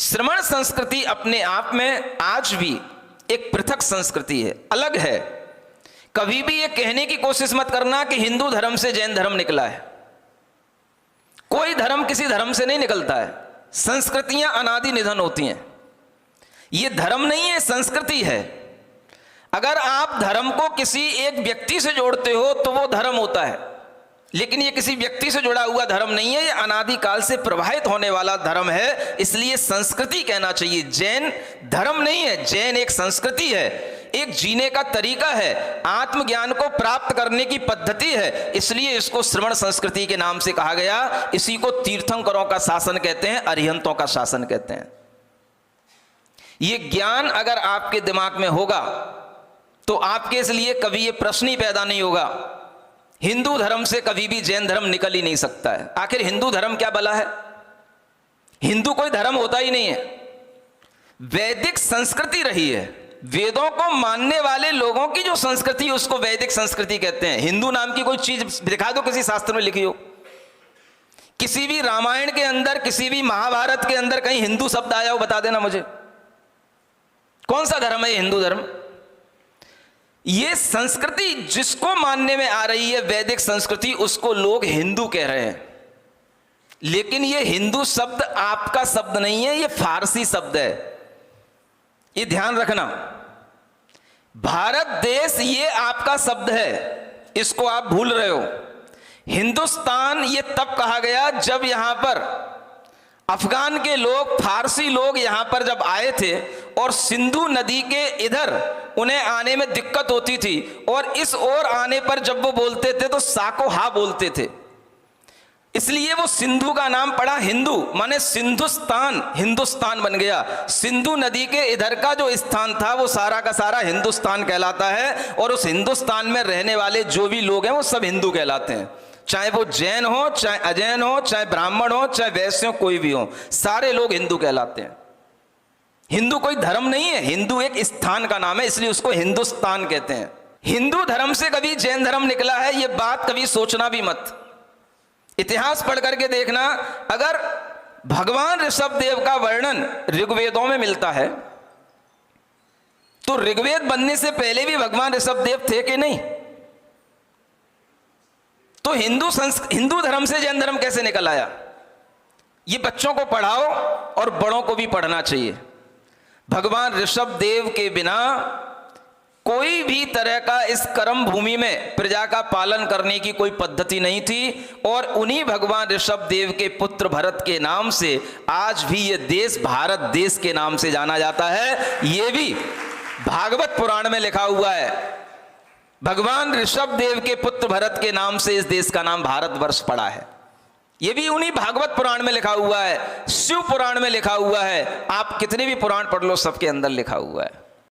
श्रमण संस्कृति अपने आप में आज भी एक पृथक संस्कृति है, अलग है। कभी भी ये कहने की कोशिश मत करना कि हिंदू धर्म से जैन धर्म निकला है। कोई धर्म किसी धर्म से नहीं निकलता है। संस्कृतियां अनादि निधन होती हैं। ये धर्म नहीं है, संस्कृति है। अगर आप धर्म को किसी एक व्यक्ति से जोड़ते हो तो वो धर्म होता है, लेकिन ये किसी व्यक्ति से जुड़ा हुआ धर्म नहीं है, ये अनादिकाल से प्रवाहित होने वाला धर्म है। इसलिए संस्कृति कहना चाहिए। जैन धर्म नहीं है, जैन एक संस्कृति है, एक जीने का तरीका है, आत्मज्ञान को प्राप्त करने की पद्धति है। इसलिए इसको श्रवण संस्कृति के नाम से कहा गया। इसी को तीर्थंकरों का शासन कहते हैं, अरिहंतों का शासन कहते हैं। ये ज्ञान अगर आपके दिमाग में होगा तो आपके इसलिए कभी ये प्रश्न ही पैदा नहीं होगा। हिंदू धर्म से कभी भी जैन धर्म निकल ही नहीं सकता है। आखिर हिंदू धर्म क्या भला है? हिंदू कोई धर्म होता ही नहीं है। वैदिक संस्कृति रही है। वेदों को मानने वाले लोगों की जो संस्कृति है उसको वैदिक संस्कृति कहते हैं। हिंदू नाम की कोई चीज दिखा दो किसी शास्त्र में लिखी हो। किसी भी रामायण के अंदर, किसी भी महाभारत के अंदर कहीं हिंदू शब्द आया हो, बता देना मुझे। कौन सा धर्म है हिंदू धर्म? ये संस्कृति जिसको मानने में आ रही है वैदिक संस्कृति, उसको लोग हिंदू कह रहे हैं। लेकिन ये हिंदू शब्द आपका शब्द नहीं है, ये फारसी शब्द है। ये ध्यान रखना। भारत देश ये आपका शब्द है, इसको आप भूल रहे हो। हिंदुस्तान ये तब कहा गया जब यहां पर अफगान के लोग, फारसी लोग यहां पर जब आए थे और सिंधु नदी के इधर उन्हें आने में दिक्कत होती थी, और इस ओर आने पर जब वो बोलते थे तो साको हा बोलते थे। इसलिए वो सिंधु का नाम पड़ा हिंदू, माने सिंधुस्तान, हिंदुस्तान बन गया। सिंधु नदी के इधर का जो स्थान था वो सारा का सारा हिंदुस्तान कहलाता है। और उस हिंदुस्तान में रहने वाले जो भी लोग हैं वो सब हिंदू कहलाते हैं। चाहे वो जैन हो, चाहे अजैन हो, चाहे ब्राह्मण हो, चाहे वैश्य हो, कोई भी हो, सारे लोग हिंदू कहलाते हैं। हिंदू कोई धर्म नहीं है, हिंदू एक स्थान का नाम है, इसलिए उसको हिंदुस्तान कहते हैं। हिंदू धर्म से कभी जैन धर्म निकला है ये बात कभी सोचना भी मत। इतिहास पढ़ करके देखना। अगर भगवान ऋषभ देव का वर्णन ऋग्वेदों में मिलता है तो ऋग्वेद बनने से पहले भी भगवान ऋषभ देव थे कि नहीं? तो हिंदू धर्म से जैन धर्म कैसे निकल आया? ये बच्चों को पढ़ाओ और बड़ों को भी पढ़ना चाहिए। भगवान ऋषभ देव के बिना कोई भी तरह का इस कर्म भूमि में प्रजा का पालन करने की कोई पद्धति नहीं थी। और उन्हीं भगवान ऋषभ देव के पुत्र भरत के नाम से आज भी ये देश भारत देश के नाम से जाना जाता है। ये भी भागवत पुराण में लिखा हुआ है। भगवान ऋषभ देव के पुत्र भरत के नाम से इस देश का नाम भारतवर्ष पड़ा है। ये भी उन्हीं भागवत पुराण में लिखा हुआ है, शिव पुराण में लिखा हुआ है। आप कितने भी पुराण पढ़ लो, सबके अंदर लिखा हुआ है।